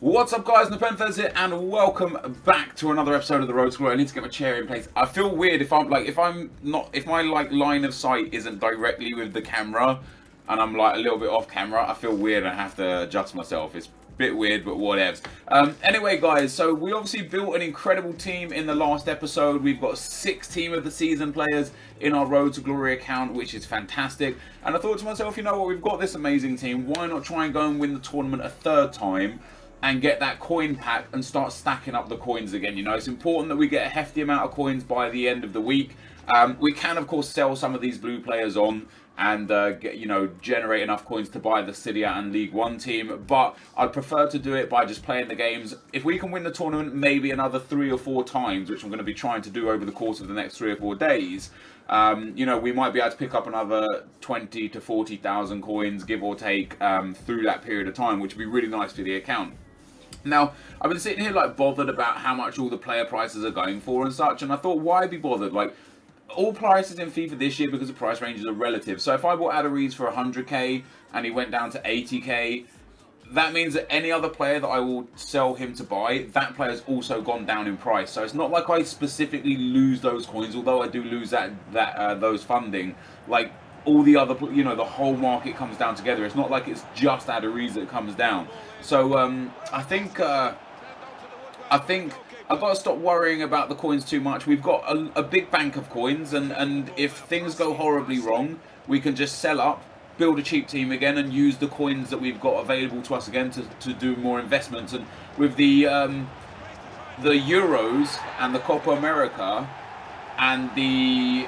What's up, guys? NepentheZ here, and welcome back to another episode of the Road to Glory. I need to get my chair in place. I feel weird if my line of sight isn't directly with the camera, and I'm like a little bit off camera. I feel weird and I have to adjust myself. It's a bit weird, but whatevs. Anyway, guys, so we obviously built an incredible team in the last episode. We've got 6 Team of the Season players in our Road to Glory account, which is fantastic. And I thought to myself, you know what? We've got this amazing team. Why not try and go and win the tournament a third time? And get that coin pack and start stacking up the coins again. You know, it's important that we get a hefty amount of coins by the end of the week. We can, of course, sell some of these blue players on and generate enough coins to buy the Serie A and League 1 team. But I'd prefer to do it by just playing the games. If we can win the tournament maybe another 3 or 4 times, which I'm going to be trying to do over the course of the next 3 or 4 days, we might be able to pick up another 20 to 40,000 coins, give or take, through that period of time, which would be really nice for the account. Now, I've been sitting here bothered about how much all the player prices are going for and such, and I thought, why be bothered? Like, all prices in FIFA this year, because the price ranges are relative. So if I bought Adariz for 100k and he went down to 80k, that means that any other player that I will sell him to buy, that player's also gone down in price. So it's not like I specifically lose those coins, although I do lose those funding. Like, all the other, the whole market comes down together. It's not like it's just Adariz that comes down. So I think I've got to stop worrying about the coins too much. We've got a big bank of coins, and if things go horribly wrong, we can just sell up, build a cheap team again, and use the coins that we've got available to us again to do more investments. And with the Euros and the Copa America and the...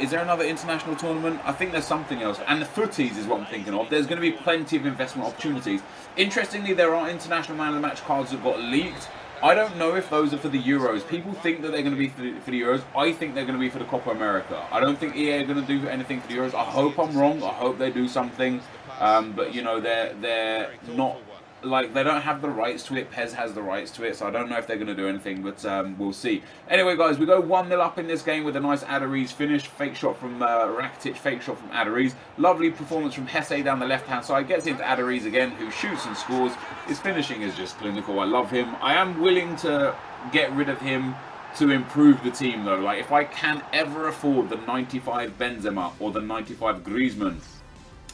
is there another international tournament? I think there's something else. And the FUTs is what I'm thinking of. There's going to be plenty of investment opportunities. Interestingly, there are international man of the match cards that got leaked. I don't know if those are for the Euros. People think that they're going to be for the Euros. I think they're going to be for the Copa America. I don't think EA are going to do anything for the Euros. I hope I'm wrong. I hope they do something. But they're not... they don't have the rights to it. PES has the rights to it, so I don't know if they're going to do anything, but we'll see. Anyway, guys, we go 1-0 up in this game with a nice Adariz finish. Fake shot from Rakitic, fake shot from Adariz. Lovely performance from Hesse down the left-hand side. Gets into Adariz again, who shoots and scores. His finishing is just clinical. I love him. I am willing to get rid of him to improve the team, though. Like, if I can ever afford the 95 Benzema or the 95 Griezmann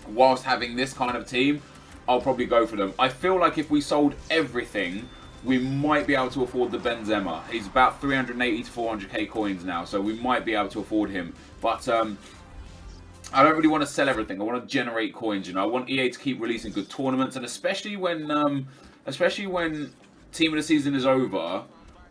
whilst having this kind of team, I'll probably go for them. I feel like if we sold everything, we might be able to afford the Benzema. He's about 380 to 400k coins now, so we might be able to afford him. But I don't really want to sell everything. I want to generate coins. I want EA to keep releasing good tournaments, and especially when Team of the Season is over,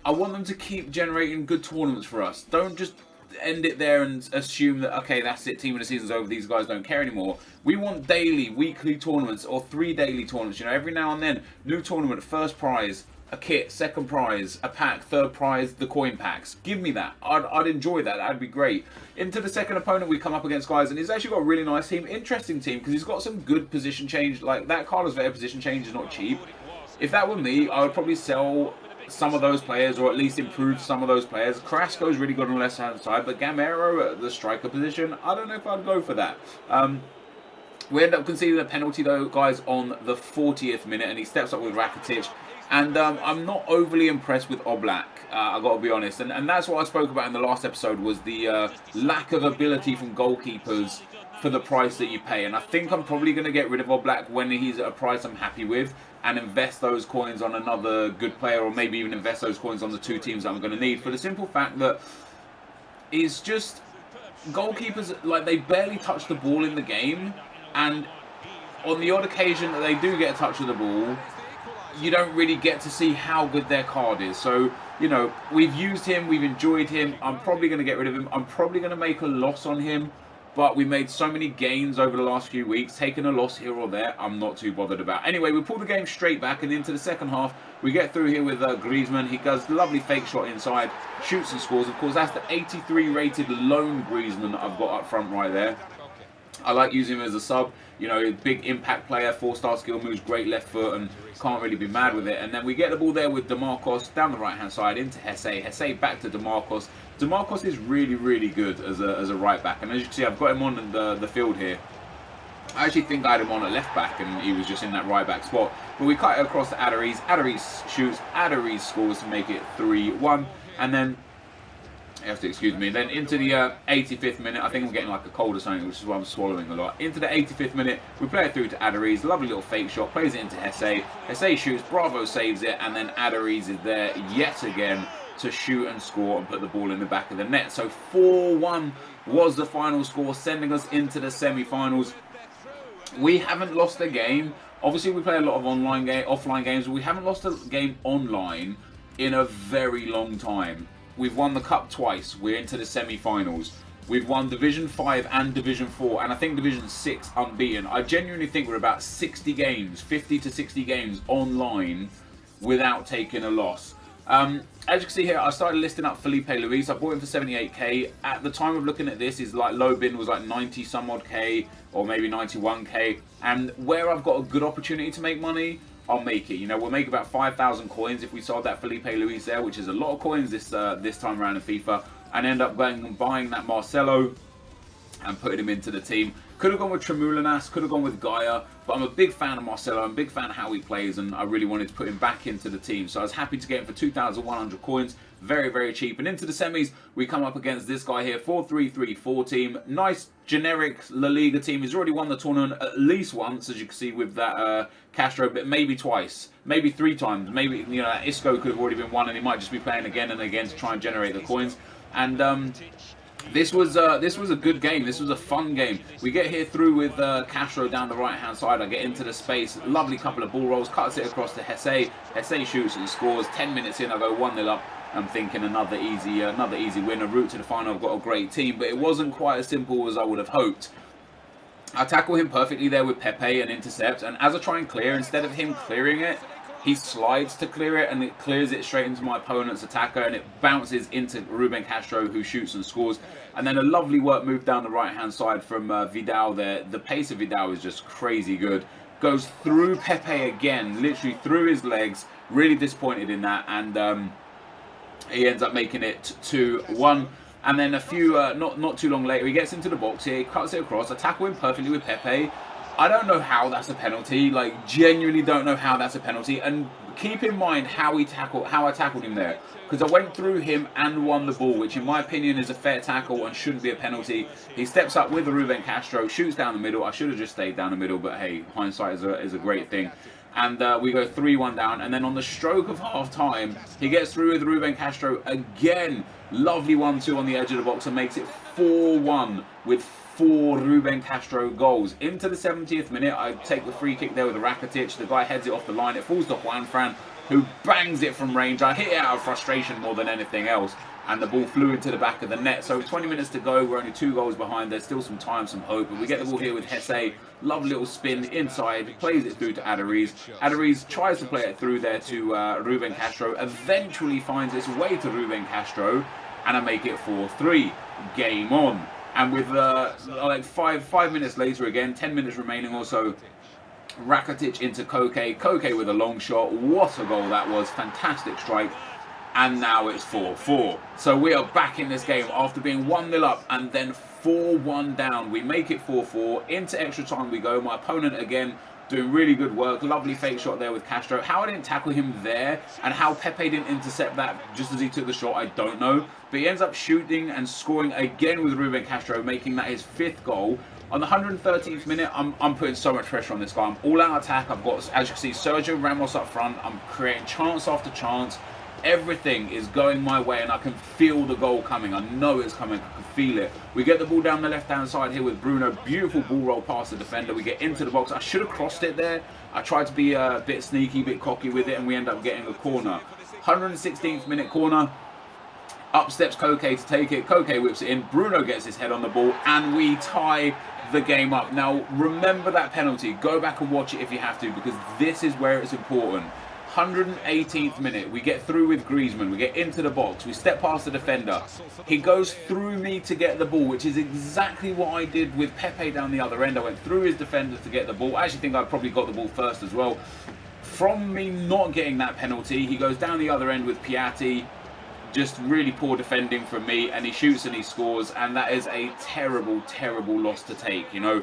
I want them to keep generating good tournaments for us. Don't just end it there and assume that, okay, that's it, Team of the Season's over, these guys don't care anymore. We want daily, weekly tournaments, or 3 daily tournaments. Every now and then, new tournament, first prize, a kit, second prize, a pack, third prize, the coin packs. Give me that. I'd enjoy that. That'd be great. Into the second opponent, we come up against guys, and he's actually got a really nice team, interesting team, because he's got some good position change. Like, that Carlos Vela position change is not cheap. If that were me, I would probably sell some of those players, or at least improve some of those players. Carrasco's really good on the left hand side, but Gamero at the striker position, I don't know if I'd go for that. We end up conceding a penalty, though, guys, on the 40th minute, and he steps up with Rakitic. And I'm not overly impressed with Oblak, I've got to be honest. And that's what I spoke about in the last episode, was the lack of ability from goalkeepers for the price that you pay. And I think I'm probably going to get rid of Oblak when he's at a price I'm happy with, and invest those coins on another good player, or maybe even invest those coins on the 2 teams that I'm going to need, for the simple fact that it's just goalkeepers, like, they barely touch the ball in the game, and on the odd occasion that they do get a touch of the ball, you don't really get to see how good their card is. So, we've used him, we've enjoyed him. I'm probably going to get rid of him. I'm probably going to make a loss on him, but we made so many gains over the last few weeks. Taking a loss here or there, I'm not too bothered about. Anyway, we pull the game straight back, and into the second half, we get through here with Griezmann. He does a lovely fake shot inside, shoots and scores. Of course, that's the 83 rated lone Griezmann that I've got up front right there. I like using him as a sub. Big impact player, 4-star skill moves, great left foot, and can't really be mad with it. And then we get the ball there with DeMarcos down the right-hand side into Hesse. Hesse back to DeMarcos. DeMarcos is really, really good as a right back. And as you can see, I've got him on the field here. I actually think I had him on at left back and he was just in that right back spot. But we cut it across to Adderese. Adderese shoots. Adderese scores to make it 3-1. And then, you have to excuse me, then into the 85th minute, I think I'm getting like a cold or something, which is why I'm swallowing a lot. Into the 85th minute, we play it through to Adderese. Lovely little fake shot. Plays it into Hesse. Hesse shoots. Bravo saves it. And then Adderese is there yet again to shoot and score and put the ball in the back of the net. So 4-1 was the final score, sending us into the semi-finals. We haven't lost a game. Obviously, we play a lot of offline games, but we haven't lost a game online in a very long time. We've won the Cup twice. We're into the semi-finals. We've won Division 5 and Division 4, and I think Division 6 unbeaten. I genuinely think we're about 60 games, 50 to 60 games online without taking a loss. As you can see here, I started listing up Felipe Luis. I bought him for 78k. At the time of looking at this, his like low bid was like 90 some odd k, or maybe 91k. And where I've got a good opportunity to make money, I'll make it. You know, we'll make about 5,000 coins if we sold that Felipe Luis there, which is a lot of coins this time around in FIFA, and end up going and buying that Marcelo and putting him into the team. Could have gone with Tremulinas, could have gone with Gaia, but I'm a big fan of Marcelo. I'm a big fan of how he plays, and I really wanted to put him back into the team. So I was happy to get him for 2,100 coins. Very, very cheap. And into the semis, we come up against this guy here, 4-3-3-4 team. Nice, generic La Liga team. He's already won the tournament at least once, as you can see with that Castro, but maybe twice, maybe 3 times. Maybe, you know, Isco could have already been won, and he might just be playing again and again to try and generate the coins. And this was a good game. This was a fun game. We get here through with Castro down the right hand side. I get into the space. Lovely couple of ball rolls. Cuts it across to Hesse. Hesse shoots and scores. 10 minutes in, I go 1-0 up. I'm thinking another easy win. A route to the final. I've got a great team, but it wasn't quite as simple as I would have hoped. I tackle him perfectly there with Pepe and intercept, and as I try and clear, instead of him clearing it, he slides to clear it, and it clears it straight into my opponent's attacker, and it bounces into Ruben Castro, who shoots and scores. And then a lovely work move down the right-hand side from Vidal there. The pace of Vidal is just crazy good. Goes through Pepe again, literally through his legs. Really disappointed in that, and he ends up making it 2-1. And then a few, not too long later, he gets into the box here, he cuts it across. I tackle him perfectly with Pepe. I don't know how that's a penalty, like genuinely don't know how that's a penalty. And keep in mind how I tackled him there, because I went through him and won the ball, which in my opinion is a fair tackle and shouldn't be a penalty. He steps up with the Ruben Castro, shoots down the middle. I should have just stayed down the middle, but hey, hindsight is a great thing. And we go 3-1 down, and then on the stroke of half-time, he gets through with Ruben Castro again. Lovely 1-2 on the edge of the box and makes it 4-1 with 4 Ruben Castro goals. Into the 70th minute, I take the free kick there with Rakitic. The guy heads it off the line. It falls to Juanfran, who bangs it from range. I hit it out of frustration more than anything else, and the ball flew into the back of the net. So 20 minutes to go, we're only 2 goals behind. There's still some time, some hope, but we get the ball here with Hesse. Lovely little spin inside, plays it through to Adderese. Adderese tries to play it through there to Ruben Castro, eventually finds its way to Ruben Castro, and I make it 4-3. Game on. And with like five minutes later again, 10 minutes remaining or so, Rakitic into Koke. Koke with a long shot. What a goal that was. Fantastic strike. And now it's 4-4. So we are back in this game after being 1-0 up and then 4-1 down. We make it 4-4. Into extra time we go. My opponent again doing really good work. Lovely fake shot there with Castro. How I didn't tackle him there and how Pepe didn't intercept that just as he took the shot, I don't know. But he ends up shooting and scoring again with Ruben Castro, making that his 5th goal. On the 113th minute, I'm putting so much pressure on this guy. I'm all out attack. I've got, as you can see, Sergio Ramos up front. I'm creating chance after chance. Everything is going my way, and I can feel the goal coming. I know it's coming. I can feel it. We get the ball down the left-hand side here with Bruno. Beautiful ball roll past the defender. We get into the box. I should have crossed it there. I tried to be a bit sneaky, a bit cocky with it, and we end up getting a corner. 116th minute corner. Up steps Koke to take it. Koke whips it in. Bruno gets his head on the ball, and we tie the game up. Now, remember that penalty. Go back and watch it if you have to, because this is where it's important. 118th minute, we get through with Griezmann, we get into the box, we step past the defender. He goes through me to get the ball, which is exactly what I did with Pepe down the other end. I went through his defender to get the ball. I actually think I probably got the ball first as well. From me not getting that penalty, he goes down the other end with Piatti. Just really poor defending from me, and he shoots and he scores, and that is a terrible, terrible loss to take, you know.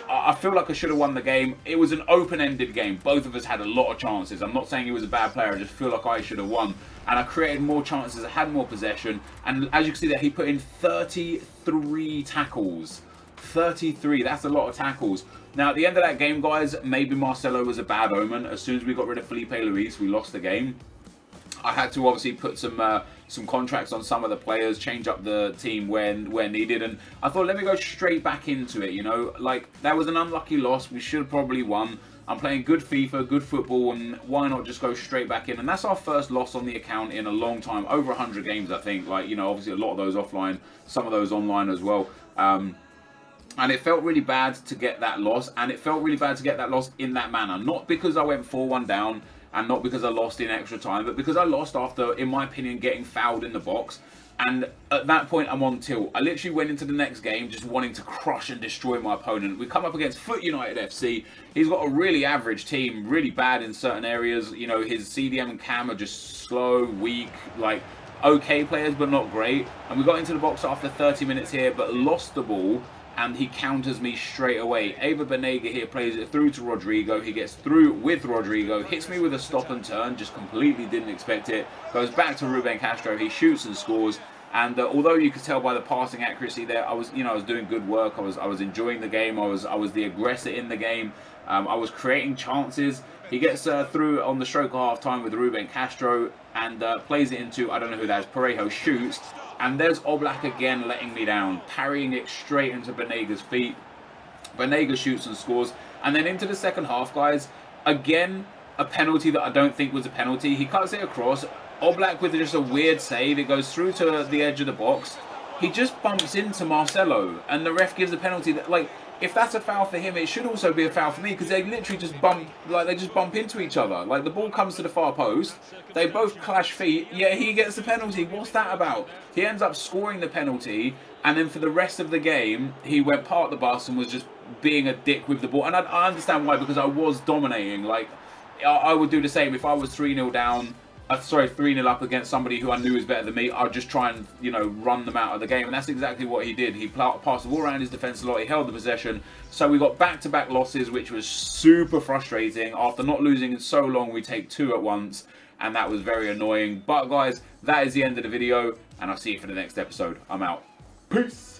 I feel like I should have won the game. It was an open-ended game. Both of us had a lot of chances. I'm not saying he was a bad player. I just feel like I should have won. And I created more chances. I had more possession. And as you can see there, he put in 33 tackles. 33. That's a lot of tackles. Now, at the end of that game, guys, maybe Marcelo was a bad omen. As soon as we got rid of Felipe Luis, we lost the game. I had to obviously put some contracts on some of the players, change up the team where needed, and I thought, let me go straight back into it. You know, like, that was an unlucky loss. We should have probably won. I'm playing good FIFA, good football, and why not just go straight back in? And that's our first loss on the account in a long time, over 100 games, I think. Like, you know, obviously a lot of those offline, some of those online as well. And it felt really bad to get that loss, and it felt really bad to get that loss in that manner. Not because I went 4-1 down, and not because I lost in extra time, but because I lost after, in my opinion, getting fouled in the box. And at that point, I'm on tilt. I literally went into the next game just wanting to crush and destroy my opponent. We come up against FUT United FC. He's got a really average team, really bad in certain areas. You know, his CDM and Cam are just slow, weak, like, okay players, but not great. And we got into the box after 30 minutes here, but lost the ball. And he counters me straight away. Ava Banega here plays it through to Rodrigo. He gets through with Rodrigo, hits me with a stop and turn, just completely didn't expect it. Goes back to Ruben Castro. He shoots and scores. And although you could tell by the passing accuracy there, I was doing good work. I was enjoying the game. I was the aggressor in the game. I was creating chances. He gets through on the stroke of half time with Ruben Castro and plays it into, I don't know who that is, Parejo shoots. And there's Oblak again letting me down, parrying it straight into Banega's feet. Banega shoots and scores. And then into the second half, guys, again, a penalty that I don't think was a penalty. He cuts it across. Oblak with just a weird save. It goes through to the edge of the box. He just bumps into Marcelo, and the ref gives a penalty that, like, if that's a foul for him, it should also be a foul for me, because they literally just bump into each other. Like, the ball comes to the far post, they both clash feet, yet he gets the penalty. What's that about? He ends up scoring the penalty, and then for the rest of the game, he went part the bus and was just being a dick with the ball. And I understand why, because I was dominating. Like, I would do the same if I was 3-0 down. 3-0 up against somebody who I knew was better than me. I'd just try and, you know, run them out of the game. And that's exactly what he did. He passed the ball around his defence a lot. He held the possession. So we got back-to-back losses, which was super frustrating. After not losing in so long, we take 2 at once. And that was very annoying. But, guys, that is the end of the video. And I'll see you for the next episode. I'm out. Peace.